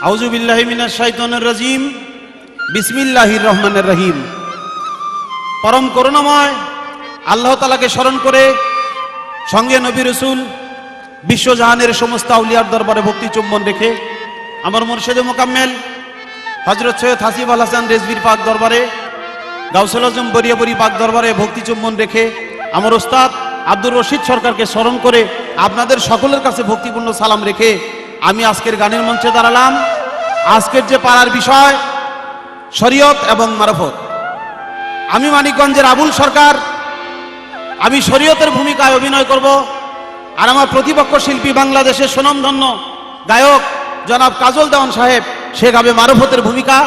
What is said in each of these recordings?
আউযু বিল্লাহি মিনাশ শাইতানির রাজিম। বিসমিল্লাহির রহমানির রহিম। পরম করুণাময় আল্লাহ তাআলাকে স্মরণ করে সঙ্গে নবী রাসূল বিশ্বজাহানের সমস্ত আউলিয়ার দরবারে ভক্তি চুম্বন রেখে আমার মুর্শিদে মোকাম্মেল হযরত সৈয়দ হাসিব আল হাসান রেজভির পাক দরবারে গাউসুল আজম বরিয়াবরি পাক দরবারে ভক্তি চুম্বন রেখে আমার ওস্তাদ আব্দুর রশিদ সরকারকে স্মরণ করে আপনাদের সকলের কাছে ভক্তিপূর্ণ সালাম রেখে আমি আজকের গানের মঞ্চে দাঁড়ালাম। আজকের যে পাড়ার বিষয় শরীয়ত এবং মারফত। আমি মানিকগঞ্জের আবুল সরকার, আমি শরীয়তের ভূমিকায় অভিনয় করব। আর আমার প্রতিপক্ষ শিল্পী বাংলাদেশের সুনামধন্য গায়ক জনাব কাজল দেওয়ান সাহেব, সে গাবে মারফতের ভূমিকা।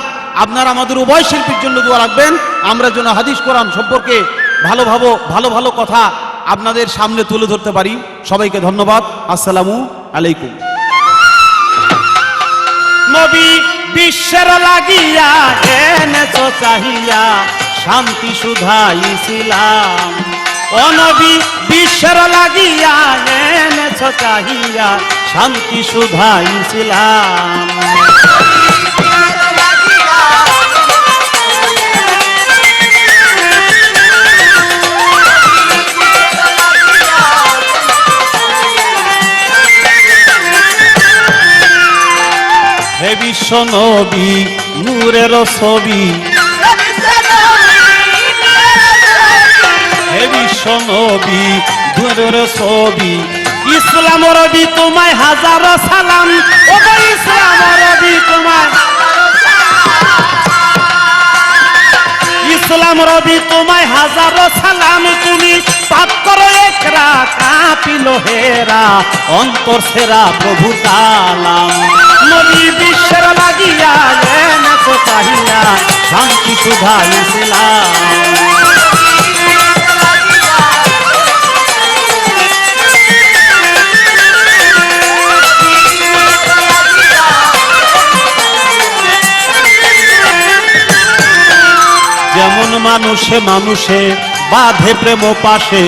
আপনারা আমাদের উভয় শিল্পীর জন্য দোয়া রাখবেন, আমরা যেন হাদিস কোরআন সম্পর্কে ভালো ভালো কথা আপনাদের সামনে তুলে ধরতে পারি। সবাইকে ধন্যবাদ। আসসালামু আলাইকুম। নবী বিশ্বের লাগিয়া এনেছো চাহিয়া শান্তি সুধা ইসলাম। ও নবী বিশ্বের লাগিয়া এনেছো চাহিয়া শান্তি সুধা ইসলাম। হে বিশ্ব নবী নূরের ছবি, হে বিশ্ব নবী নূরের ছবি, ইসলাম রবি তোমায় হাজারো সালাম। ও গো ইসলাম রবি তোমায়, ইসলাম রবি তোমায় হাজারো সালাম। তুমি পাপ করো একরা কাঁপিল হেরা অন্তর সেরা প্রভু তালাম। নবী বিশ্বের লাগিয়া এনেছো চাহিয়া শান্তি সুধা ইসলাম। যেমন মানুষে মানুষে বাঁধে প্রেম পাশে,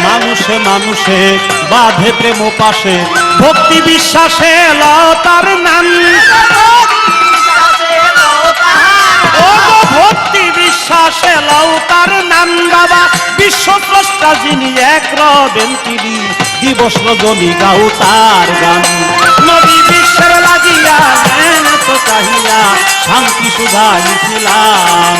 মানুষে মানুষে বাঁধে প্রেম পাশে, ভক্তি বিশ্বাসে লও তার নাম। ও ভক্তি বিশ্বাসে লও তার নাম। বাবা বিশ্ব স্রষ্টা যিনি এক রবেন তিনি, দিবস রজনী গাও তার গান। নবী বিশ্বের লাগিয়া এনেছো চাহিয়া শান্তি সুধা ইসলাম।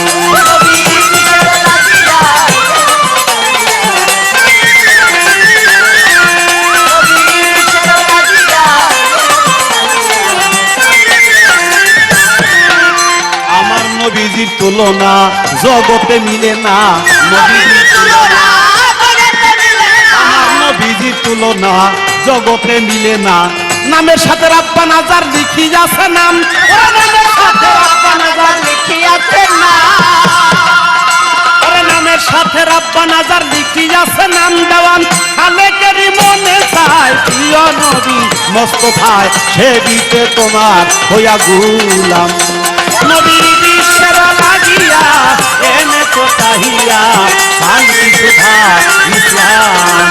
আমার নবীজির তুলনা জগতে মিলে না, আমার নবীজির তুলনা জগতে মিলে না। নামের সাথে রাব্বা নাজার লিখি আছে নাম, নামের সাথে রাব্বা নাজার লিখি আছে নাম, নামের সাথে রাব্বা নাজার লিখি আছে নাম। দেওয়ান খালেকেরই মনে চায় প্রিয় নবী মোস্তফায় সেবিতে তোমার হইয়া গুলাম। নবী বিশ্বের লাগিয়া এনেছো চাহিয়া শান্তি সুধা ইসলাম।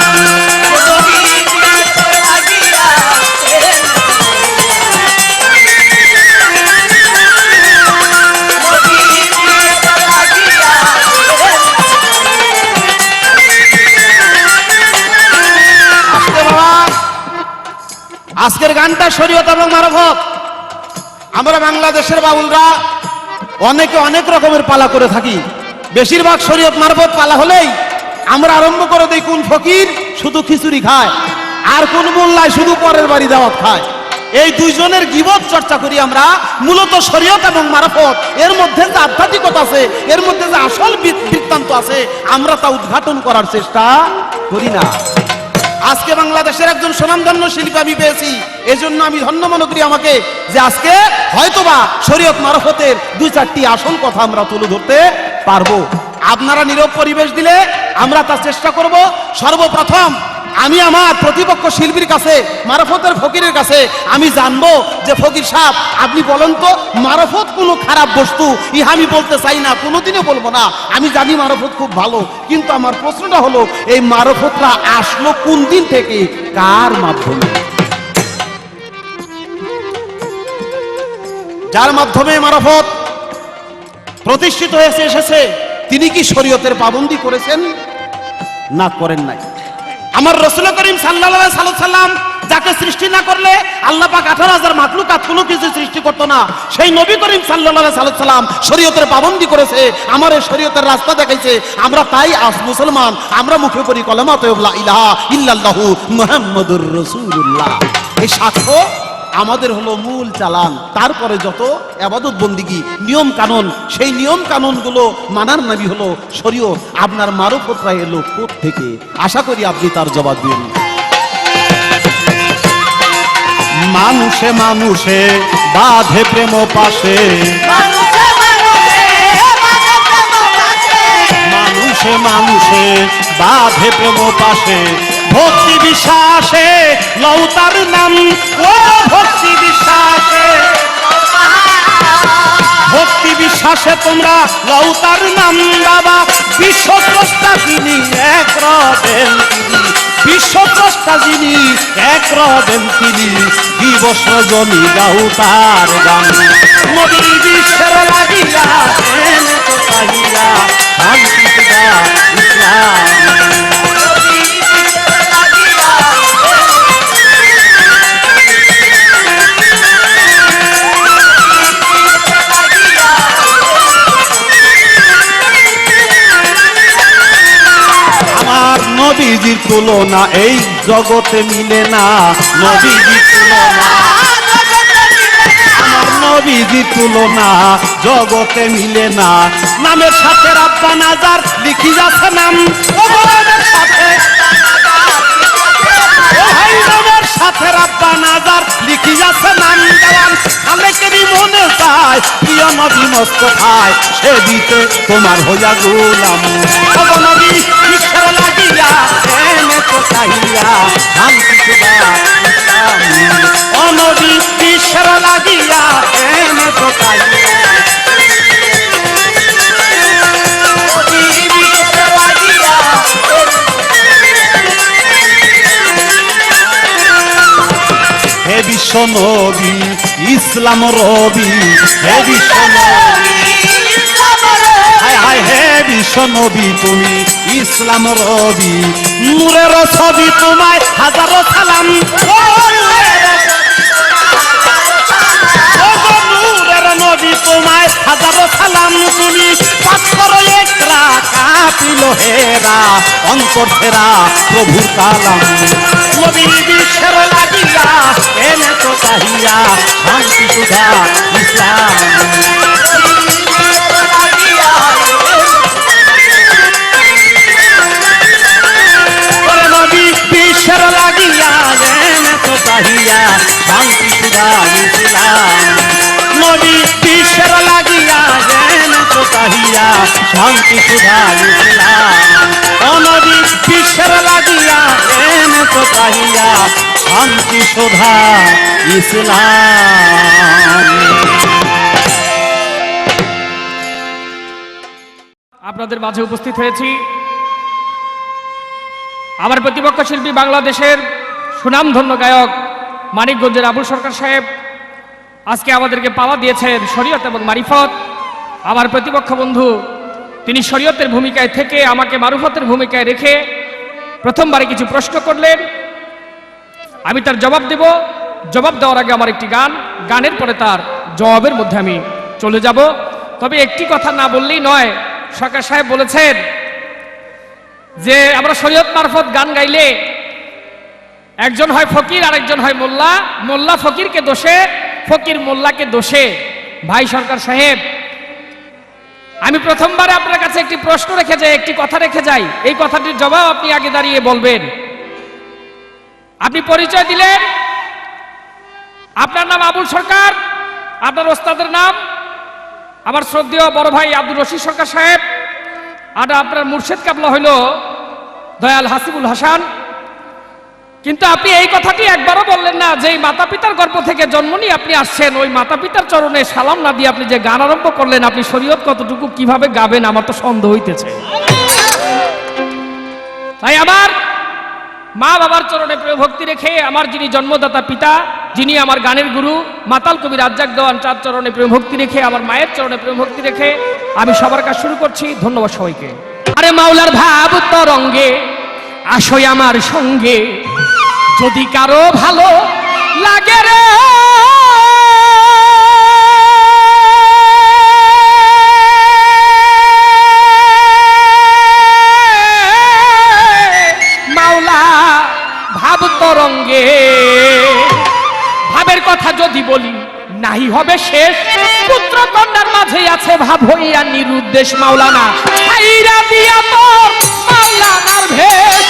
আজকের গানটা শরীয়ত এবং মারফত। আমরা বাংলাদেশের বাউলরা অনেকে অনেক রকমের পালা করে থাকি। বেশিরভাগ শরীয়ত মারফত পালা হলেই আমরা আরম্ভ করে দেই কোন ফকির শুধু খিচুড়ি খায় আর কোন মোল্লায় শুধু পরের বাড়ি দাওয়াত খায়। এই দুইজনের গীবত চর্চা করি আমরা। মূলত শরীয়ত এবং মারফত এর মধ্যে যে আধ্যাত্মিকতা আছে, এর মধ্যে যে আসল বৃত্তান্ত আছে, আমরা তা উদ্ঘাটন করার চেষ্টা করি না। আজকে বাংলাদেশের একজন সুনামধন্য শিল্পী আমি পেয়েছি, এজন্য আমি ধন্য মনে করি আমাকে যে আজকে হয়তোবা শরীয়ত মারফতের দুই চারটি আসল কথা আমরা তুলে ধরতে পারবো। আপনারা নীরব পরিবেশ দিলে আমরা তার চেষ্টা করব। সর্বপ্রথম আমি আমার প্রতিপক্ষ শিল্পীর কাছে, মারফতের ফকিরের কাছে আমি জানবো যে ফকির সাহেব আপনি বলেন তো মারফত কোনো খারাপ বস্তু? ইহা আমি বলতে চাই না, কোনোদিনও বলবো না। আমি জানি মারফত খুব ভালো, কিন্তু আমার প্রশ্নটা হলো এই মারফতটা আসলো কোন দিন থেকে, কার মাধ্যমে? যার মাধ্যমে মারফত প্রতিষ্ঠিত হয়েছে এসেছে, তিনি কি শরীয়তের পাবন্দি করেছেন? না, করেন নাই। আমার রাসূল করিম সাল্লাল্লাহু আলাইহি সাল্লাম যাকে সৃষ্টি না করলে আল্লাহ পাক 18,000 মাখলুকাত কোনো কিছু সৃষ্টি করতো না, সেই নবী করিম সাল্লাল্লাহু আলাইহি সাল্লাম শরীয়তের পাবন্দি করেছে, আমার শরীয়তের রাস্তা দেখাইছে। আমরা তাই আজ মুসলমান, আমরা মুখে পড়ি কলেমা লা ইলাহা ইল্লাল্লাহু মুহাম্মাদুর রাসূলুল্লাহ। এই সাক্ষ্য আমাদের হলো মূল চালান। তারপরে যত ইবাদত বন্দিগি নিয়ম কানুন, সেই নিয়ম কানুনগুলো মানার নামই হলো শরীয়ত। আপনার মারফতরা এলো কোত্থেকে? আশা করি আপনি তার জবাব দিন। মানুষে মানুষে বাঁধে প্রেম পাশে, মানুষে মানুষে বাঁধে প্রেম পাশে, ভক্তি বিশ্বাসে লৌতার নাম, ও ভক্তি বিশ্বাসে, ভক্তি বিশ্বাসে তোমরা লৌতার নাম বাবা। বিশ্বস্রষ্টা যিনি এক রবেন তিনি, বিশ্বস্রষ্টা যিনি এক রবেন তিনি, দিবস রজনী গাও তার গান। নবী বিশ্বের লাগিয়া এনে তো চাহিয়া, শান্তি সুধা ইসলাম। নবীজির তুলনা এই জগতে মিলে না, নবীজির তুলনা, আমার নবীজির তুলনা জগতে মিলে না। নামের সাথে রাব্বা নাজার লিখি যাচ্ছে নাম, নামের সাথে, নামের সাথে রাব্বা নাজার লিখি যাচ্ছে নাম দেওয়ান। খালেকেরই মনে চায় প্রিয় নবী মোস্তফায়, সে দিতে তোমার হইয়া গোলাম। নবী ঈশ্বর লাগিয়া এনে তো চাহিয়া, শান্তি সুধা ইসলাম। ও নবী ঈশ্বর লাগিয়া এনে তো চাহিয়া, হে বিশ্ব নবী ইসলাম রবি, হে বিশ্ব নবী, হায় হায় হে বিশ্ব নবী তুমি ইসলাম রবি। নূরের ছবি তোমায় হাজারো সালাম, নূরের নবী তোমায় হাজারো সালাম। তুমি পাথর একরা কাঁপিল হেরা, অন্তর ফেরা প্রভুর কালাম। নবী বিশ্বের লাগিয়া এনে তো চাহিয়া, শান্তি সুধা ইসলাম। নবী বিশ্বের লাগিয়া এনে তো চাহিয়া, শান্তি সুধা ইসলাম। নবী বিশ্বের লাগিয়া এনে তো চাহিয়া, শান্তি সুধা ইসলাম। ও নবী বিশ্বের লাগিয়া এনে তো চাহিয়া, শান্তি সুধা ইসলাম। আপনাদের মাঝে উপস্থিত হয়েছি আমার প্রতিপক্ষ শিল্পী, বাংলাদেশের সুনামধন্য গায়ক মানিকগঞ্জের আবুল সরকার সাহেব আজকে আমাদেরকে পাওয়া দিয়েছেন শরীয়ত এবং মারিফত। আমার প্রতিপক্ষ বন্ধু তিনি শরীয়তের ভূমিকায় থেকে আমাকে মারুফতের ভূমিকায় রেখে প্রথমবারে কিছু প্রশ্ন করলেন, আমি তার জবাব দেব। জবাব দেওয়ার আগে আমার একটি গান, গানের পরে তার জবাবের মধ্যে আমি চলে যাব। তবে একটি কথা না বললেই নয়, সরকার সাহেব বলেছেন যে আমরা শরীয়ত মারফত গান গাইলে একজন হয় ফকির আর একজন হয় মোল্লা, মোল্লা ফকিরকে দোষে, ফকির মোল্লাকে দোষে। ভাই সরকার সাহেব, আমি প্রথমবারে আপনার কাছে একটি প্রশ্ন রেখে যাই, একটি কথা রেখে যাই, এই কথাটির জবাব আপনি আগে দাঁড়িয়ে বলবেন। আপনি পরিচয় দিলেন, আপনার নাম আবুল সরকার, আপনার ওস্তাদের নাম আমার শ্রদ্ধেয় বড় ভাই আব্দুর রশিদ সরকার সাহেব, আর আপনার মুর্শেদ কাবলা হইল দয়াল হাসিবুল হাসান। কিন্তু আপনি এই কথাটি একবারও বললেন না যে মাতা পিতার গর্ভ থেকে জন্ম নিয়ে আপনি আসছেন, ওই মাতা পিতার চরণে সালাম না দিয়ে আপনি যে গান আরম্ভ করলেন, আপনি শরীয়ত কতটুকু কিভাবে গাবেন আমার তো সন্দেহ হইতেছে। তাই আমার মা বাবার চরণে প্রিয় ভক্তি রেখে আমার যিনি জন্মদাতা পিতা যিনি আমার গানের গুরু মাতাল কবি রাজ্জাক দেওয়ান, তার চরণে প্রেম ভক্তি রেখে, আমার মায়ের চরণে প্রেম ভক্তি রেখে আমি সবার কাজ শুরু করছি। ধন্যবাদ সবাইকে। আরে মাওলার ভাব তরঙ্গে আসই আমার সঙ্গে, যদি কারো ভালো লাগে রে মাওলা ভাব তরঙ্গে, ভাবের কথা যদি বলি নাহি হবে শেষ, পুত্র কন্যার মাঝে আছে ভাব হইয়া নিরুদ্দেশ। মাওলানা ছাইরা দিয়া তোর মাওলানার ভেষ,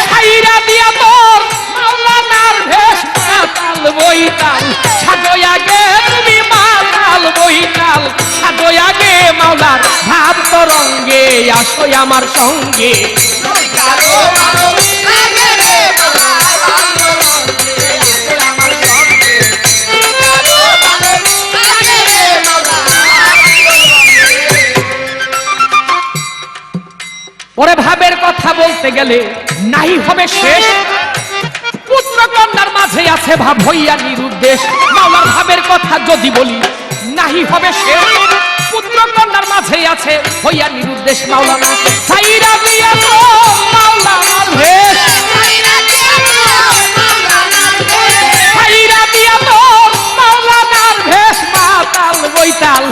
ছাইরা দিয়া তোর মাওলানার ভেষ, মাতাল বইতাল সাজয় আগে তুমি, মাতাল বইতাল সাজয় আগে মাওলার ভাব তরঙ্গে আসই আমার সঙ্গে। ওরে ভাবের কথা বলতে গেলে নাই হবে শেষ, পুত্র কন্যার মাঝে আছে ভাব হইয়া নিরুদ্দেশ। মাওলার ভাবের কথা যদি বলি নাহি হবে শেষ, পুত্র কন্যার মাঝে আছে হইয়া নিরুদ্দেশ। মাওলানা ছাইরা দিয়া তোর মাওলানার ভেষ, ছাইরা দিয়া তোর মাওলানার ভেষ, মাতাল বইতাল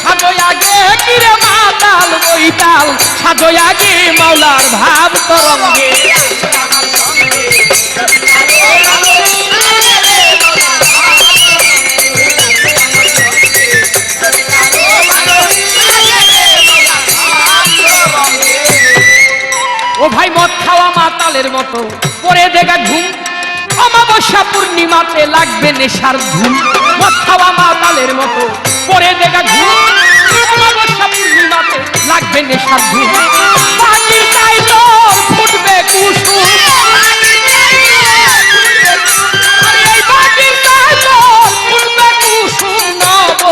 সাজয় আগে কিরে, মাতাল বইতাল সাজয় আগে মাওলার ভাব তরঙ্গে। ও ভাই মদ খাওয়া মাতালের মতো পরে দেখা ঘুম, অমাবস্যা পূর্ণিমাতে লাগবে নেশার ধুম। মদ খাওয়া মাতালের মতো পরে দেখা ঘুম, অমাবস্যা পূর্ণিমাতে লাগবে নেশার ধুম। পাখির গায়ে তোর ফুটবে কুসুম, এই পাখির গায়ে তোর ফুটবে কুসুম। নব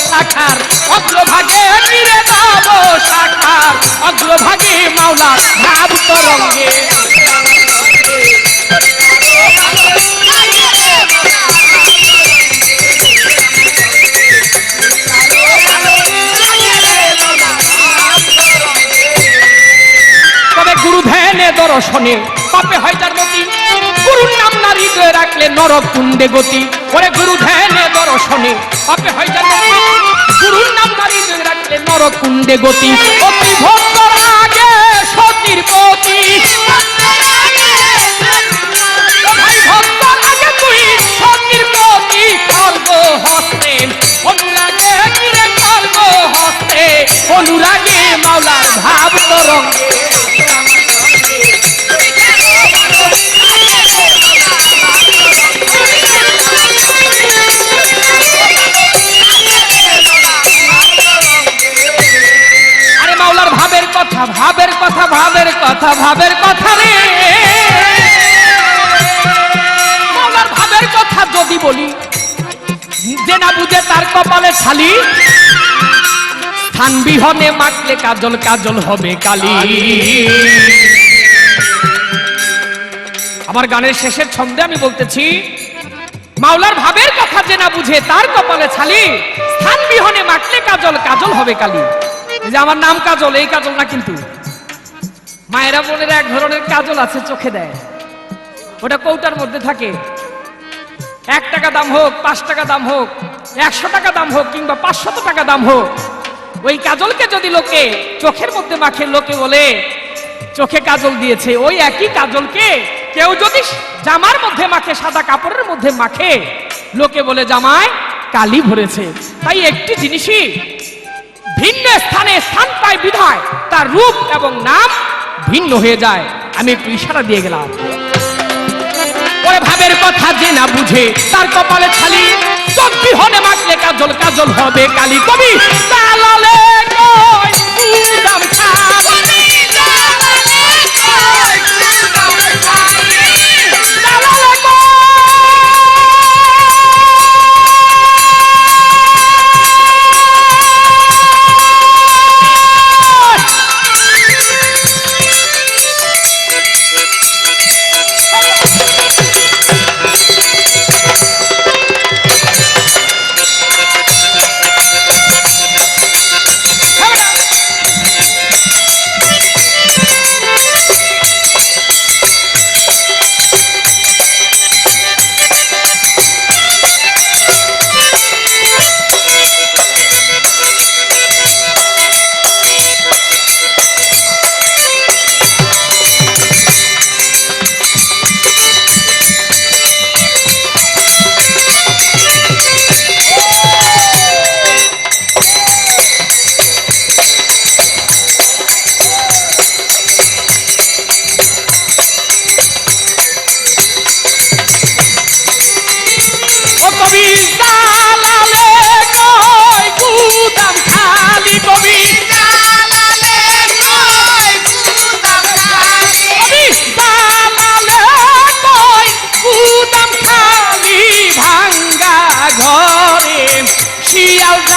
শাখার অগ্রভাগে ফিরে নব শাখার অগ্রভাগে মাওলার ভাব তরঙ্গে। তবে গুরু ধ্যানে দর্শনে পাপে হয় যার মতি, গুরুর নাম না হৃদয়ে রাখলে নরক কুণ্ডে গতি। ওরে গুরু ধ্যানে দর্শনে পাপে হয় যার মতি, গুরুর নাম না হৃদয়ে রাখলে নরক কুণ্ডে গতি। অতি ভক্তর আগে সতীর পতি, ভাই ভক্তর আগে তুই সতীর পতি। খর্গ হস্তে অনুরাগে কিরে, খর্গ হস্তে অনুরাগে মাওলার ভাব তরঙ্গে। আরে মাওলার ভাবের কথা, ভাবের কথা, ভাবের কথা, ভাবের কথা রে। মাওলার ভাবের কথা যদি বলি, যে না বুঝে তার কপালে ছালি, স্থান বিহনে মাখলে কাজল, কাজল হবে কালি। আমার গানের শেষের ছন্দে আমি বলতেছি, মাওলার ভাবের কথা যে না বুঝে তার কপালে ছালি, স্থান বিহনে মাখলে কাজল, কাজল হবে কালি। যে আমার নাম কাজল, এই কাজল না কিন্তু। মায়েরা বোনেরা এক ধরনের কাজল আছে চোখে দেয়, ওটা কৌটার মধ্যে থাকে। 1 টাকা দাম হোক, 5 টাকা দাম হোক, 100 টাকা দাম হোক, কিংবা 500 টাকা দাম হোক, ওই কাজলকে যদি লোকে চোখের মধ্যে মাখে, লোকে বলে চোখে কাজল দিয়েছে। ওই একই কাজলকে কেউ যদি জামার মধ্যে মাখে, সাদা কাপড়ের মধ্যে মাখে, লোকে বলে জামায় কালি ভরেছে। তাই একটি জিনিসই ভিন্ন স্থানে স্থান পায় বিধায় তার রূপ এবং নাম ভিন্ন হয়ে যায়। আমি একটু ইশারা দিয়ে গেলাম। ওই ভাবের কথা যে না বুঝে তার কপালে ছালি, চোখ বিহনে মাখলে কাজল, কাজল হবে কালি। কবি তালালে কই উদাম খালি,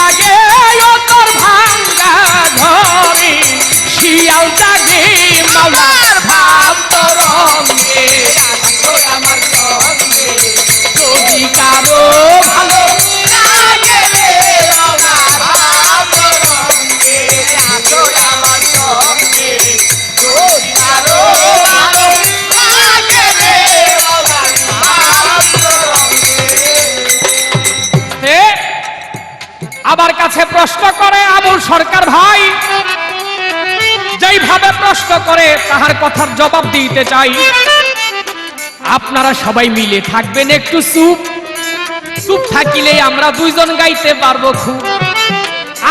লাগে ও তোর ভাঙ্গা ঘরে শিয়াল জাগে মাওলার ভাব তরঙ্গে আসো আমার সঙ্গে যদি কারো ভালো লাগে রে রওনার ভাব তরঙ্গে আসো আমার সঙ্গে যদি কারো ভালো লাগে রে রওনার ভাব তরঙ্গে। আবার কাছে প্রশ্ন করে আবুল সরকার ভাই, যেইভাবে প্রশ্ন করে তাহার কথার জবাব দিতে চাই। আপনারা সবাই মিলে থাকবেন একটু চুপ, চুপ থাকিলে আমরা দুইজন গাইতে পারবো খুব।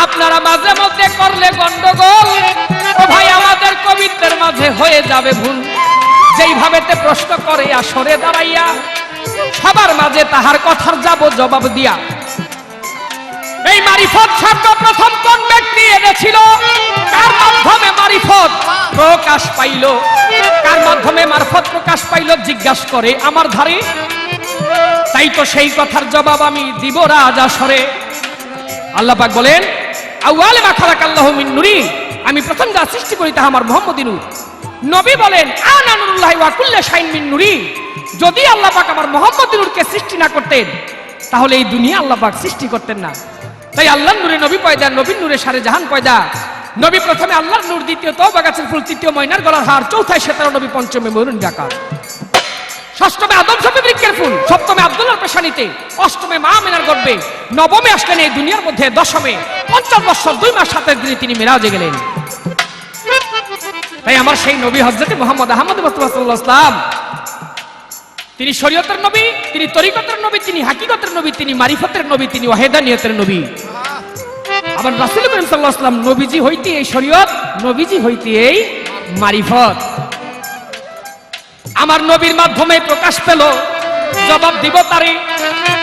আপনারা মাঝে মধ্যে করলে গন্ডগোল, ও ভাই আমাদের কবিত্বের মাঝে হয়ে যাবে ভুল। যেইভাবে তে প্রশ্ন করে আসরে দাঁড়াইয়া সবার মাঝে তাহার কথার যাব জবাব দিয়া। এই মারিফত শব্দ প্রথম কোন ব্যক্তি এনেছিল? কার মাধ্যমে মারিফত প্রকাশ পাইল? কার মাধ্যমে মারফত প্রকাশ পাইল জিজ্ঞাসা করে আমার ধারে। তাই তো সেই কথার জবাব আমি দিব রাজ আসরে। আল্লাহ পাক বলেন আউয়াল মা খালাকাল্লাহু মিন নূরি, আমি প্রথম যা সৃষ্টি করি তাহা আমার মুহাম্মদী নূর। নবী বলেন আনা নূরুল্লাহি ওয়া কুল্লু শাইইন মিন নূরি। যদি আল্লাহ পাক আমার মুহাম্মদী নূরকে সৃষ্টি না করতেন তাহলে এই দুনিয়া আল্লাহ পাক সৃষ্টি করতেন না। তাই আল্লাহর নূরে নবী পয়দা, নবীর নূরে সারে জাহান পয়দা। নবী প্রথমে আল্লাহর নূর, দ্বিতীয় তওবা গাছের ফুল, তৃতীয় ময়নার গলার হার, চৌথায় শ্বেতার নবী, পঞ্চমে ময়ূরন ডাকার, ষষ্ঠমে আদম শফি বৃক্ষের ফুল, সপ্তমে আব্দুল্লাহর পেশানিতে, অষ্টমে মা আমিনার গর্ভে, নবমে আসলেন এই দুনিয়ার মধ্যে, দশমে 50 বছর 2 মাস 27 দিনে তিনি মিরাজে গেলেন। তাই আমার সেই নবী হযরত মুহাম্মদ আহমদ মুস্তাফা সাল্লাল্লাহু আলাইহি ওয়াসাল্লাম, তিনি শরীয়তের নবী, তিনি তরিকতের নবী, তিনি হাকিকতের নবী, তিনি মারিফতের নবী, তিনি ওয়াহিদানিয়তের নবী। আবার রাসূল করিম সাল্লাল্লাহু আলাইহি ওয়াসাল্লাম নবীজি হইতে এই শরীয়ত, নবীজি হইতে এই মারিফত। আমার নবীর মাধ্যমে প্রকাশ পেল, জবাব দিব তারে।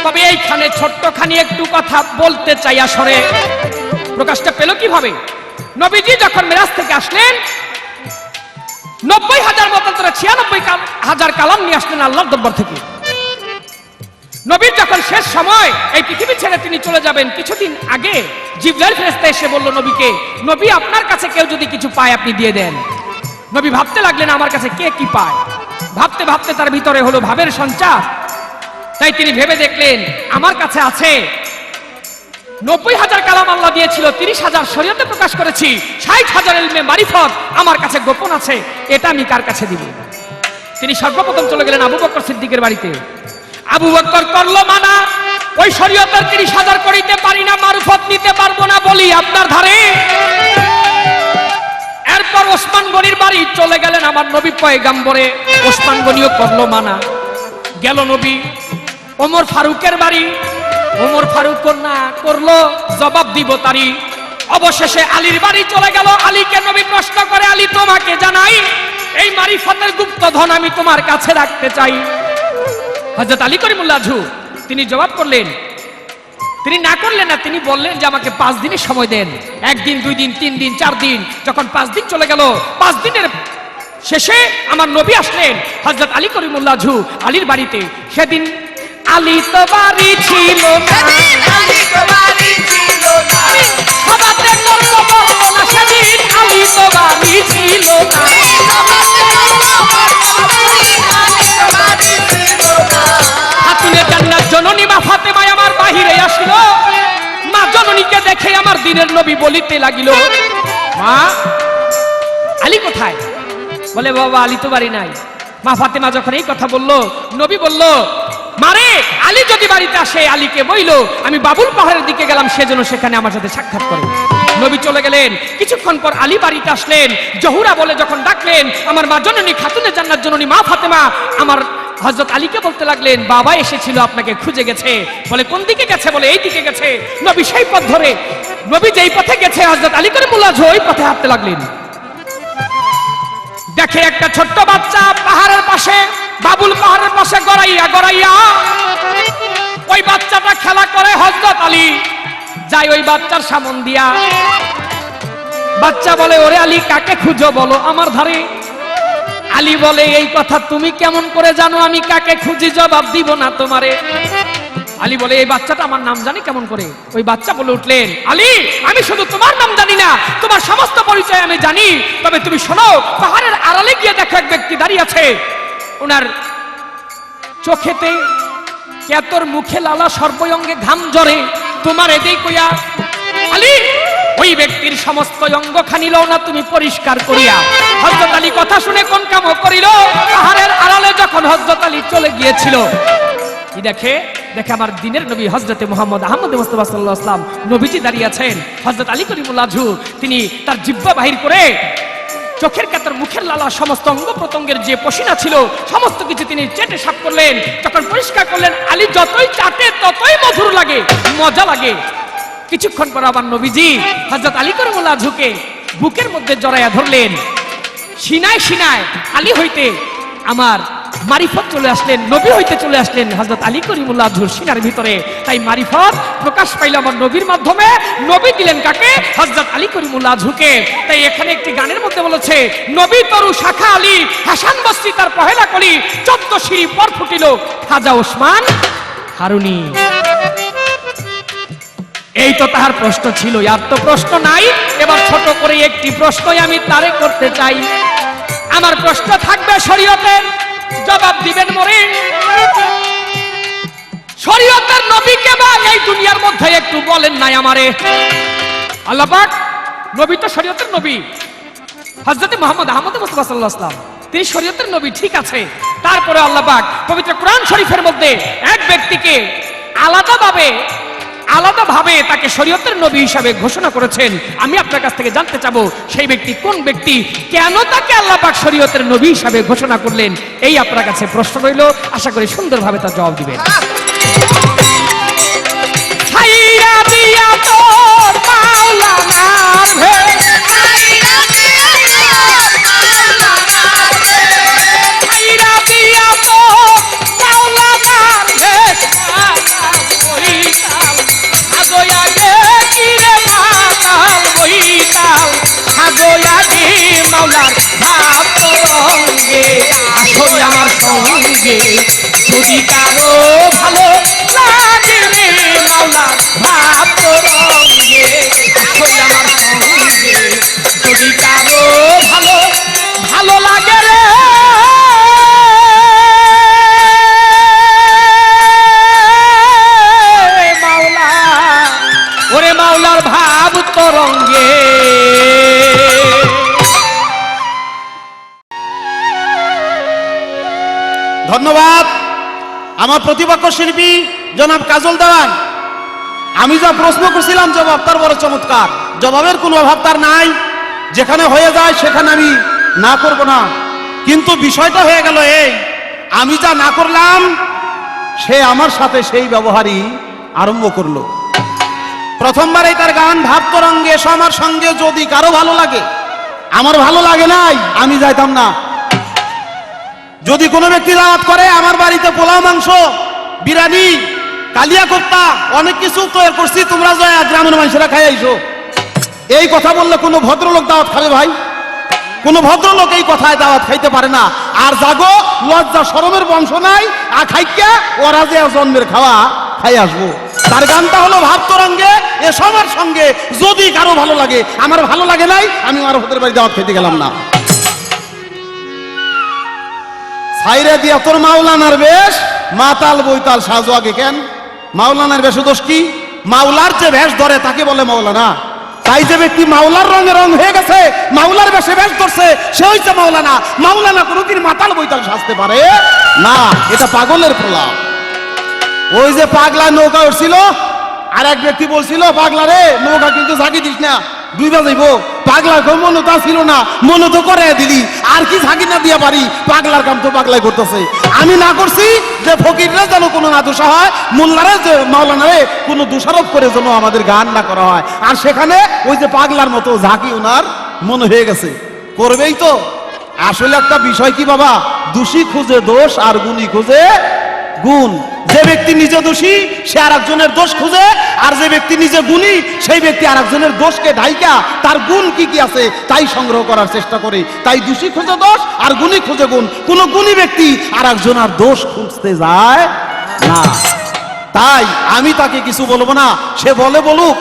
তবে এইখানে ছোট্টখানি একটু কথা বলতে চাই আসরে। প্রকাশটা পেল কিভাবে? নবীজি যখন মিরাজ থেকে আসলেন 90,000 মতান্তরে 96,000 কালাম নিয়ে আসলেন আল্লাহর দরবার থেকে। নবীর যখন শেষ সময় এই পৃথিবী ছেড়ে তিনি চলে যাবেন, কিছুদিন আগে জিবরাইল ফেরেশতা এসে বলল নবীকে, নবী আপনার কাছে কেউ যদি কিছু পায় আপনি দিয়ে দেন। নবী ভাবতে লাগলেন আমার কাছে কে কি পায়। ভাবতে ভাবতে তার ভিতরে হলো ভাবের সঞ্চার। তাই তিনি ভেবে দেখলেন আমার কাছে আছে 90,000 কালাম আল্লাহ দিয়েছিল, 30,000 শরীয়তে প্রকাশ করেছি, 60,000 ইলমে মারিফত আমার কাছে গোপন আছে, এটা আমি কার কাছে দিব? তিনি সর্বপ্রথম চলে গেলেন আবু বকর সিদ্দিকের বাড়িতে। আবু বকর করলো মানা, ওই শরীয়তের 30,000 করিতে পারি না, মারফত নিতে পারবো না বলি আপনার ধারে। এরপর ওসমান গনির বাড়ি চলে গেলেন আমার নবী পয়গাম্বরে। ওসমান গনিও করলো মানা, গেল নবী ওমর ফারুকের বাড়ি। ওমর ফারুক না করলো, জবাব দিব তারি। অবশেষে আলীর বাড়ি চলে গেল। আলীকে নবী প্রশ্ন করে, আলী তোমাকে জানাই এই মারিফতের গুপ্তধন আমি তোমার কাছে রাখতে চাই। হযরত আলী করিমুল্লাহ আজহু তিনি জবাব করলেন, তিনি না করলেন না, তিনি বললেন যে আমাকে 5 দিনের সময় দেন। 1 দিন, 2 দিন, 3 দিন, 4 দিন। যখন 5 দিন চলে গেল, 5 দিনের শেষে আমার নবী আসলেন হযরত আলী করিমুল্লাহ আজহু আলীর বাড়িতে। সেদিন আলী তো বাড়ি ছিল না, আলী তো বাড়ি ছিল না, সবাতে করলো বলবো না, সেদিন আলী তো বাড়ি ছিল না। খাতুনে জান্নাত জননী মা ফাতেমা আমার বাহিরে আসিল। মা জননীকে দেখে আমার দিনের নবী বলিতে লাগিল, মা আলী কোথায়? বলে বাবা আলী তো বাড়ি নাই। মা ফাতেমা যখন এই কথা বলল, নবী বলল, মারে আলী যদি বাড়িতে আসে আলীকে বইল আমি বাবুল পাহাড়ের দিকে গেলাম, সেজন্য সেখানে আমার সাথে সাক্ষাৎ করে। নবী চলে গেলেন। কিছুক্ষণ পর আলী বাড়িতে আসলেন। জহুরা বলে যখন ডাকলেন, আমার মা জননী খাতুনে জান্নাত জননী মা ফাতেমা আমার হযরত আলীকে বলতে লাগলেন, বাবা এসেছিল আপনাকে খুঁজে গেছে। বলে কোন দিকে গেছে? বলে এই দিকে গেছে। নবী সেই পথ ধরে, নবী যেই পথে গেছে হযরত আলী করিমুল্লাহ আজহু ওই পথে হাঁটতে লাগলেন। দেখে একটা ছোট্ট বাচ্চা পাহাড়ের পাশে, বাবুল পাহাড়ের পাশে গড়াইয়া গড়াইয়া ওই বাচ্চাটা খেলা করে। হযরত আলী যাই ওই বাচ্চার সামন দিয়া। বাচ্চা বলে, ওরে আলী কাকে খুঁজো বলো আমার ধারে। আলী বলে, এই কথা তুমি কেমন করে জানো আমি কাকে খুঁজি? জবাব দিব না তোমারে। আলী বলে এই বাচ্চাটা আমার নাম জানি কেমন করে? ওই বাচ্চা বলে উঠলেন, আলী আমি শুধু তোমার নাম জানি না, তোমার সমস্ত পরিচয় আমি জানি। তবে তুমি শোনো, পাহাড়ের আড়ালে গিয়ে দেখো এক ব্যক্তি দাঁড়িয়ে আছে, ওনার চোখেতে কেতর, মুখে লালা, সর্বঙ্গে ঘাম ঝরে। তোমার এদিক কইয়া আলী ওই ব্যক্তির সমস্ত অঙ্গ খানিল না তুমি পরিষ্কার করিয়া। হযরত আলী কথা শুনে কোন কাম করিল? পাহাড়ের আড়ালে যখন হযরত আলী চলে গিয়েছিল, কি দেখে আমার দিনের নবী হযরতে মুহাম্মদ আহমদ মুস্তাফা সাল্লাল্লাহু আলাইহি ওয়াসাল্লাম নবীজি দাঁড়িয়ে আছেন। হযরত আলী করিমুল্লাহ আজহু তিনি তার জিহ্বা বাহির করে চোখের কাতর, মুখের লালা, সমস্ত অঙ্গ প্রত্যঙ্গের যে পশিনা ছিল সমস্ত কিছু তিনি চেটে সাফ করলেন। যখন পরিষ্কার করলেন, আলী যতই চাটে ততই মধুর লাগে, মজা লাগে। কিছুক্ষণ পর আবার নবীজি হযরত আলী করিমুল্লাহ আজহুকে বুকের মধ্যে জড়াইয়া ধরলেন। সিনায় সিনায় আলী হইতে আমার মারিফত চলে আসলেন, নবী হইতে চলে আসলেন হযরত আলী করিমুল্লাহ আজহুর সিনার ভিতরে। তাই মারিফত প্রকাশ পাইল আমার নবীর মাধ্যমে। নবী দিলেন কাকে? হযরত আলী করিমুল্লাহ আজহুকে। তাই এখানে একটি গানের মধ্যে বলেছে, নবী তরু শাখা আলী, হাসান বস্তি তার পহেলা কলি, 14 সিঁড়ি পর ফুটিল খাজা ওসমান হারুনি। এই তো তাহার প্রশ্ন ছিল, আর তো প্রশ্ন নাই। এবার ছোট করে একটি প্রশ্নই আমি তারে করতে চাই। আমার প্রশ্ন থাকবে শরীয়তের, জবাব দিবেন মরে। শরীয়তের নবী কেমন এই দুনিয়ার মধ্যে একটু বলেন নাই আমারে। আল্লাহ পাক নবী তো শরীয়তের নবী, হযরত মুহাম্মদ আহমদ মুস্তাফা সাল্লাল্লাহু আলাইহি ওয়াসাল্লাম তিনি শরীয়তের নবী, ঠিক আছে। তারপরে আল্লাহ পাক পবিত্র কোরআন শরীফের মধ্যে এক ব্যক্তিকে আলাদাভাবে তাকে শরীয়তের নবী হিসাবে ঘোষণা করেছেন। আমি আপনার কাছ থেকে জানতে চাবো, সেই ব্যক্তি কোন ব্যক্তি, কেন তাকে আল্লাহ পাক শরীয়তের নবী হিসাবে ঘোষণা করলেন? এই আপনার কাছে প্রশ্ন রইল, আশা করি সুন্দরভাবে তার জবাব দিবেন। মাওলার ভাব তরঙ্গে আসো আমার সঙ্গে, যদি কারো ভালো লাগে রে মাওলার ভাব তরঙ্গে আসো আমার সঙ্গে, যদি কারো ভালো লাগে রে মাওলা, ওরে মাওলার ভাব তরঙ্গে। ধন্যবাদ আমার প্রতিপক্ষ শিল্পী জনাব কাজল দেওয়ান। আমি যা প্রশ্ন করছিলাম জবাব তার বড় চমৎকার, জবাবের কোনো অভাব তার নাই। যেখানে হয়ে যায় সেখানে আমি না করব না, কিন্তু বিষয়টা হয়ে গেল এই, আমি যা না করলাম সে আমার সাথে সেই ব্যবহারই আরম্ভ করলো। প্রথমবার এই তার গান ভাব তরঙ্গে এসো আমার সঙ্গে, যদি কারো ভালো লাগে। আমার ভালো লাগে নাই, আমি যাইতাম না। যদি কোনো ব্যক্তি দাওয়াত করে আমার বাড়িতে পোলাও, মাংস, বিরিয়ানি, কালিয়া কোফতা অনেক কিছু তৈরি করছি, তোমরা জয়া গ্রামের মানুষেরা খাই আইসো, এই কথা বললে কোনো ভদ্রলোক দাওয়াত খাবে ভাই? কোনো ভদ্রলোক এই কথায় দাওয়াত খাইতে পারে না। আর জাগো লজ্জা শরমের বংশ নাই, আর খাইকা ওরা যে জন্মের খাওয়া খাই আসবো। তার গানটা হলো ভাব তরঙ্গে এসো আমার সঙ্গে, যদি কারো ভালো লাগে। আমার ভালো লাগে নাই, আমি আমার ভদ্রের বাড়ি দাওয়াত খাইতে গেলাম না। ছাইরে দিয়া তোর মাওলানার বেশ, মাতাল বইতাল সাজো আগে কেন? মাওলানার বেশ দোষ কি? মাওলার যে বেশ ধরে তাকে বলে মাওলানা। তাই যে ব্যক্তি মাওলার রঙে রং হয়ে গেছে, মাওলার বেশে বেশ ধরছে, সে হইছে মাওলানা। মাওলানা কোনোদিন মাতাল বইতাল সাজতে পারে না, এটা পাগলের প্রলাপ। ওই যে পাগলা নৌকা উঠছিল, আর এক ব্যক্তি বলছিল, পাগলা রে নৌকা কিন্তু ঝাঁকি দিস না, ডুইবা যাইব। পাগলার কেউ মনতা ছিল না, মনে তো করে দিলি, আর কি ঝাঁকি না দিয়া পারি? পাগলার কাম তো পাগলাই করতেছে। আমি না করছি যে ফকিররা যেন কোনো না দোষা হয়, মোল্লারা যে মাওলানারে কোনো দোষারোপ করে যেন আমাদের গান না করা হয়। আর সেখানে ওই যে পাগলার মতো ঝাঁকি ওনার মনে হয়ে গেছে, করবেই তো। আসলে একটা বিষয় কি বাবা, দোষী খুঁজে দোষ আর গুণী খুঁজে গুণ। যে ব্যক্তি নিজে দোষী সে আর একজনের দোষ খুঁজে, আর যে ব্যক্তি নিজে গুণী সেই ব্যক্তি আর একজনের দোষকে ঢাইকা তার গুণ কি কি আছে তাই সংগ্রহ করার চেষ্টা করে। তাই দোষী খুঁজে দোষ আর গুণী খুঁজে গুণ। কোন গুণী ব্যক্তি আর একজনের দোষ খুঁজতে যায় না। তাই আমি তাকে কিছু বলবো না, সে বলে বলুক।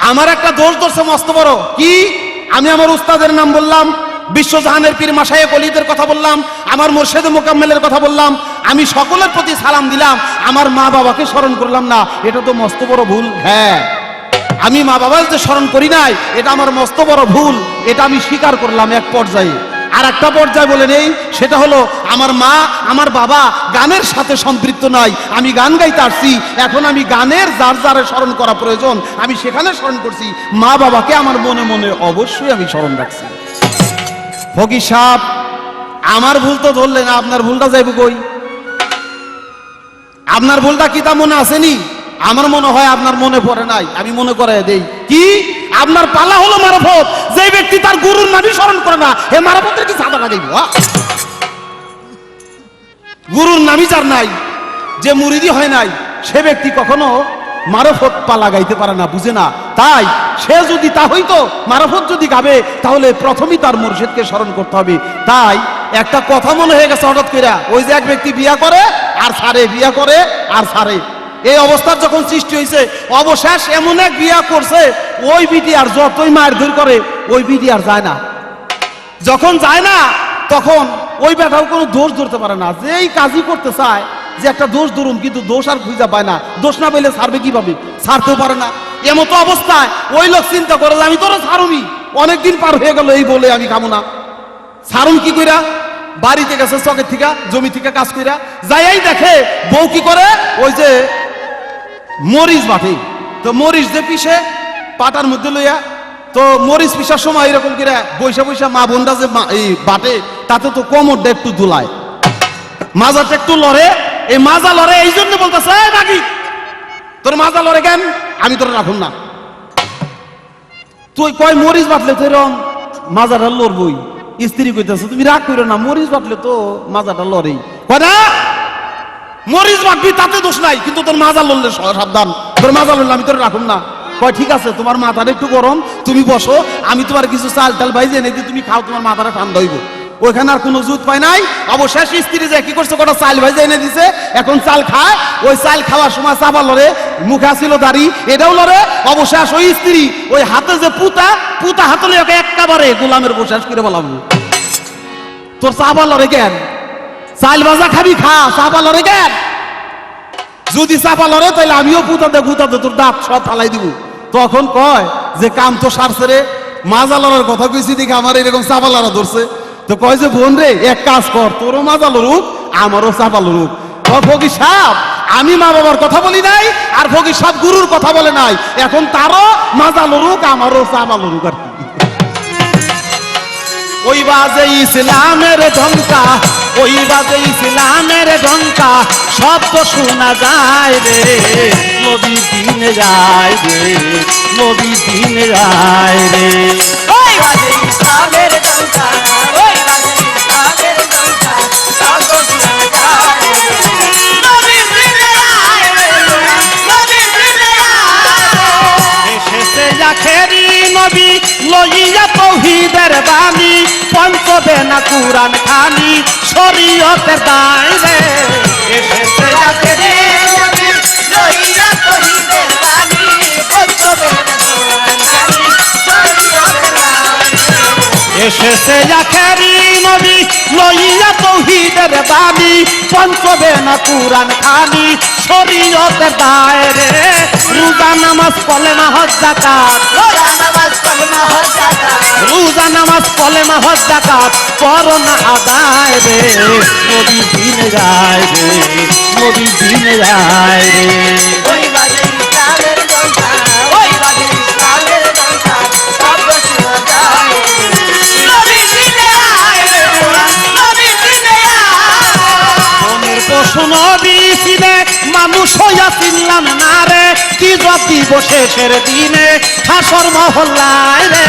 আমার একটা দোষ ধরছে মস্ত বড়, কি? আমি আমার উস্তাদের নাম বললাম, বিশ্বজাহানের পীর মাশায়েখ ওলিদের কথা বললাম, আমার মুর্শিদে মোকাম্মেলের কথা বললাম, আমি সকলের প্রতি সালাম দিলাম, আমার মা বাবাকে স্মরণ করলাম না, এটা তো মস্ত বড় ভুল। হ্যাঁ, আমি মা বাবার যে স্মরণ করি নাই, এটা আমার মস্ত বড় ভুল, এটা আমি স্বীকার করলাম এক পর্যায়ে। আর একটা পর্যায়ে বলে নেই, সেটা হলো আমার মা আমার বাবা গানের সাথে সম্পৃক্ত নয়, আমি গান গাইতে আসছি, এখন আমি গানের যার যারে স্মরণ করা প্রয়োজন আমি সেখানে স্মরণ করছি, মা বাবাকে আমার মনে মনে অবশ্যই আমি স্মরণ রাখছি। ফকির সাহেব, আমার ভুল তো ধরলেন, আপনার ভুলটা যাইব কই? আপনার ভুলটা কি তা মনে আসেনি? আমার মনে হয় আপনার মনে পড়ে নাই, আমি মনে করে দেই। কি? আপনার পালা হলো মারফত। যে ব্যক্তি তার গুরুর নামই স্মরণ করে না, হে মারফতের কি সাদা লাগাইব? গুরুর নামই যার নাই, যে মুরিদি হয় নাই, সে ব্যক্তি কখনো মারফত পালা গাইতে পারে না, বুঝে না। তাই সে যদি তা হইতো, মারফত যদি গাবে, তাহলে প্রথমেই তার মুর্শিদকে স্মরণ করতে হবে। তাই একটা কথা মনে হয়ে গেছে হঠাৎ করে, ওই যে এক ব্যক্তি বিয়া করে আর ছাড়ে, বিয়া করে আর ছাড়ে, এই অবস্থার যখন সৃষ্টি হয়েছে, অবশেষ এমন এক বিয়া করছে, ওই বিটি আর যতই মায়ের দূর করে, ওই বিটি আর যায় না। যখন যায় না, তখন ওই বেটাও কোনো দোষ ধরতে পারে না, যে এই কাজই করতে চায় যে একটা দোষ ধরুন, কিন্তু দোষ আর খুঁজে পায় না। দোষ না পেলে ছাড়বে কিভাবে? ছাড়তেও পারে না। এমতো অবস্থায় ওই লোক চিন্তা করে যে আমি তোরা ছাড়ুমি, অনেকদিন পার হয়ে গেল, এই বলে আমি খাবো না। ছাড়ুন কি কইরা? বাড়িতে গেছে চকের থেকে, জমি থেকে কাজ কইরা, যাই দেখে বউ কি করে, ওই যে মরিচ বাটে, তো মরিচ যে পিষে পাটার মধ্যে লইয়া, তো মরিচ পিসার সময় এরকম করে বৈশা বৈশা মা বোনরা যে বাটে, তাতে তো কোমরটা একটু দুলায়, মাজাটা একটু লড়ে। এই মাজা লড়ে এই জন্য বলতেছে, নাকি তোর মাজা লড়ে কেন? আমি তোর রাখুন না। তুই কয় মরিচ বাটলে তো এরকম মাজাটা লড়বই। স্ত্রী কইতেছে, তুমি রাগ করো না, মরিচ বাটলে তো মাজাটা লড়েই। কয় না, মরিচ বাটবি তাতে দোষ নাই, কিন্তু তোর মাজা লড়লে সাবধান, তোর মাজা লড়লে আমি তোর রাখুন না। কয় ঠিক আছে, তোমার মাথাটা একটু গরম, তুমি বসো, আমি তোমার কিছু চাল টাল ভাইজে এনে দিই, তুমি খাও, তোমার মাথাটা ঠান্ডা হইব। ওইখানে আর কোনো জুত পায় নাই। অবশেষ স্ত্রী যে কি করছে, কটা চাল ভাইজে এনে দিছে, এখন চাল খায়। ওই চাল খাওয়ার সময় চাপা লড়ে, মুখে ছিল দাড়ি, এটাও লড়ে। অবশেষ ওই স্ত্রী ওই হাতে যে পুতা হাতলে ওকে একেবারে গোলামের বসাস করে বলাম, তোর চাপা লড়ে কেন? চাল ভাজা খাবি, খা, চাপা লড়ে কেন? যদি চাপা লড়ে তাহলে আমিও পুতাতে তোর দাঁত সব ফালাই দিব। তখন কয় যে কাম তো সারছে রে, মাজা লড়ার কথা কইছি দেখে আমার এরকম চাপা লড়া ধরছে। তো কয় যে বোন রে, এক কাজ কর, তোরও মাজা লড়ুক আমারও চাপা লড়ুক। ফকির সাহেব, আমি মা বাবার কথা বলি নাই, আর ফকির সাহেব গুরুর কথা বলে নাই, এখন তারও মাজা লড়ুক আমারও চাপা লড়ুক। আর কি ওই বাজে ইসলামের ঘন্টা, ওই বাজে ইসলামের ঘন্টা, শব্দ শোনা যায় রে, নবী দিন যায় রে, নবী দিন যায় রে। ওই বাজে ইসলামের ঘন্টা, ওই বাজে ইসলামের ঘন্টা, শব্দ শোনা যায় রে, নবী দিন যায় রে, নবী দিন যায় রে। এসেছে আখেরি নবী লইয়া তৌহিদের বাণী, পঞ্চবেনা কুরআন খানি শরীয়তের দায়রে। এসেছে আখেরি নবী লইয়া তৌহিদের বাণী, পঞ্চবেনা কুরআন খানি শরীয়তের দায়রে। এসেছে আখেরি নবী লইয়া তৌহিদের বাণী, পঞ্চবেনা কুরআন খানি শরীয়তের দায়রে। রোজা নামাজ কলেমা হজ যাকাত, রোজা নামাজ কলেমা হজ যাকাত, রোজা নামাজ কলেমা হজ যাকাত করো না আদায় রে, নবী দিন যায় রে, নবী দিন যায় রে। ওই বাজে ইসলামের ঘন্টা, ওই বাজে ইসলামের ঘন্টা, শব্দ শোনা যায় রে, নবী দিন যায় রে, নবী দিন যায় রে। মনের পশু নবী ছিলে, মানুষ হইয়া চিনলাম না রে, কি দিবস শেষের দিনে হাসর মহল্লায় রে।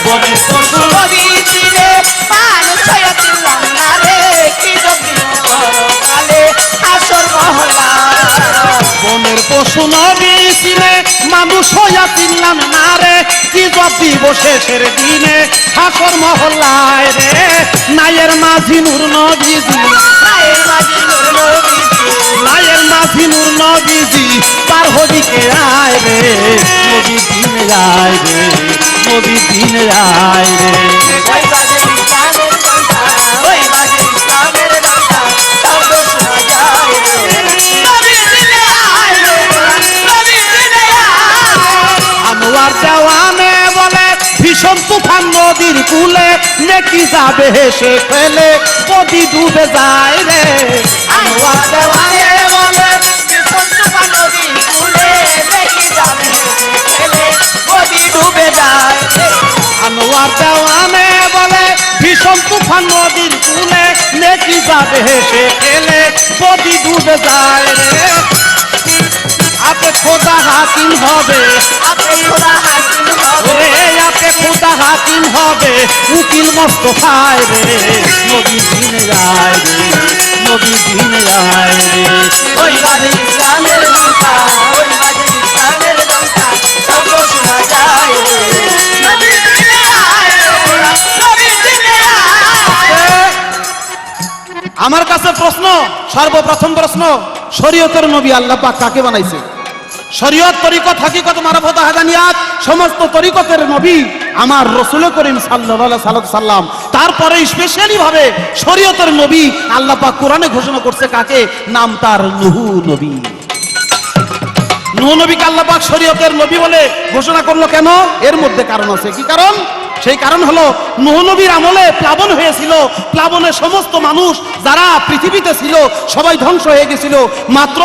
মনের পশু নবী ছিলে, মানুষ হইয়া চিনলাম না রে, কি দিবস পরকালে হাসর মহল্লায়। মনের পশু নবী ছিলে, মানুষ হইয়া চিনলাম না রে, কি দিবস শেষের দিনে হাসর মহল্লায় রে। নায়ের মাঝি নূর নবীজি, নায়ের মাঝি নূর নবীজি, মায়ের মাঝি নূর নবীজি পার হদিকে আয় রে নবী দিন আয় রে নবী দিন আয় রে ওই বাজে ইসলামের ঘন্টা, ওই বাজে ইসলামের ঘন্টা, শব্দ শোনা যায় রে। নবী দিনে আয় রে, নবী দিনে আয়। আনোয়ার দেওয়ানে বলে ভীষণ তুফান নদীর কূলে নেকি যাবে হেসে ফেলে নদী ডুবে যায় রে আনোয়ার দেওয়ানে বলে, বিশ্বস্ত নদীর কূলে দেখি যাবে ছেলে, নদী ডুবে যায় রে। আনোয়ার দেওয়ানে বলে ভীষণ তুফান নদীর কূলে নেকি যাবে হেসে ফেলে নদী ডুবে যায় রে আপে খোদা হাকিম হবে আপনি খোদা হাকিম হবে, ওরে আপে খোদা হাকিম হবে উকিল মোস্তফায় রে নবী দিন আয় রে নবী দিন আয় রে ওই বাজে ইসলামের ঘন্টা, ওই বাজে ইসলামের ঘন্টা, শব্দ শোনা যায় রে। নবী দিনে আয় রে, নবী দিনে আয়। আমার কাছে প্রশ্ন, সর্বপ্রথম প্রশ্ন, শরীয়তের নবী আল্লাহ পাক কাকে বানাইছে? শরীয়ত, তরিকত, হাকিকত, মারফত, হাদানিয়াত সমস্ত তরিকতের নবী আমার রসুল করিম সাল্লাল্লাহু আলাইহি সাল্লাম। তারপরে স্পেশালি ভাবে শরীয়তের নবী আল্লাহ পাক কোরআনে ঘোষণা করছে কাকে? নাম তার নূহ নবী। নূহ নবীকে আল্লাহ পাক শরীয়তের নবী বলে ঘোষণা করলো কেন? এর মধ্যে কারণ আছে। কি কারণ? সেই কারণ হলো নূহ নবীর আমলে প্লাবন হয়েছিল। প্লাবনে সমস্ত মানুষ যারা পৃথিবীতে ছিল সবাই ধ্বংস হয়ে গেছিল। মাত্র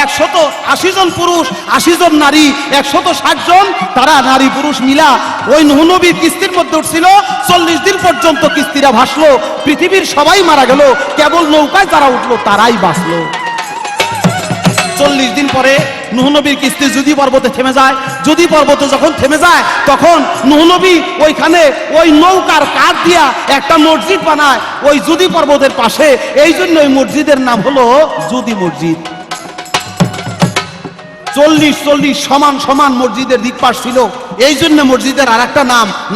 180 জন পুরুষ, 80 জন নারী, 160 জন তারা নারী পুরুষ মিলা ওই নূহ নবীর কিস্তির মধ্যে উঠছিল। 40 দিন পর্যন্ত কিস্তিরা ভাসলো। পৃথিবীর সবাই মারা গেল, কেবল নৌকায় যারা উঠলো তারাই বাঁচলো। 40 দিন পরে নূহ নবীর কিস্তি জুদি পর্বতে থেমে যায়। জুদি পর্বতে যখন থেমে যায় তখন নূহ নবী ওইখানে ওই নৌকার কাঠ দিয়া একটা মসজিদ বানায় ওই জুদি পর্বতের পাশে। এই জন্য ওই মসজিদের নাম হলো জুদি মসজিদ। 40 সমান সমান মসজিদের দিকপাশ ছিল। এই জন্য মসজিদের আর একটা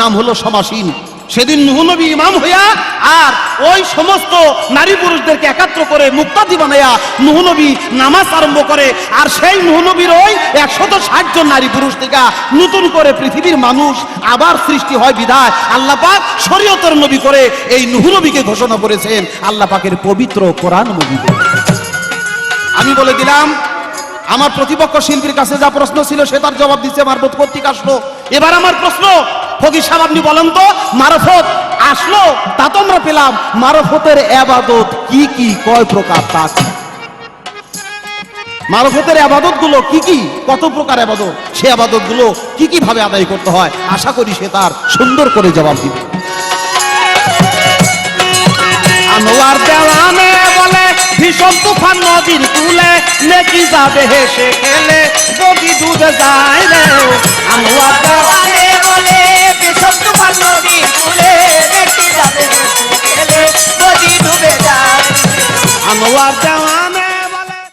নাম হলো সমাসীন। সেদিন নূহ নবী ইমাম হইয়া আর ওই সমস্ত নারী পুরুষদেরকে একাত্র করে মুক্তাদি বানাইয়া নূহ নবী নামাজ আরম্ভ করে। আর সেই নূহ নবীর ওই 160 জন নারী পুরুষ থেকে নতুন করে পৃথিবীর মানুষ আবার সৃষ্টি হয়। বিধায় আল্লাহ পাক শরীয়তের নবী করে এই নূহ নবীকে ঘোষণা করেছেন আল্লাহ পাকের পবিত্র কোরআন মজিদে। আমি বলে দিলাম, আমার প্রতিপক্ষ শিল্পীর কাছে যা প্রশ্ন ছিল সে তার জবাব দিচ্ছে, মারফত কর্তৃক আসলো। এবার আমার প্রশ্ন, ফকির সাহেব আপনি বলেন তো, মারফত আসলো তা তো আমরা পেলাম, মারফতের ইবাদত কি কি, কয় প্রকার? তা মারফতের ইবাদত গুলো কি কি, কত প্রকার ইবাদত, সে ইবাদত গুলো কি কি ভাবে আদায় করতে হয়? আশা করি সে তার সুন্দর করে জবাব দিবে। আনোয়ার দেওয়ানে বলে ভীষণ তুফান নদীর কূলে নেকি যাবে হেসে খেলে নদী ডুবে যায় রে। আনোয়ার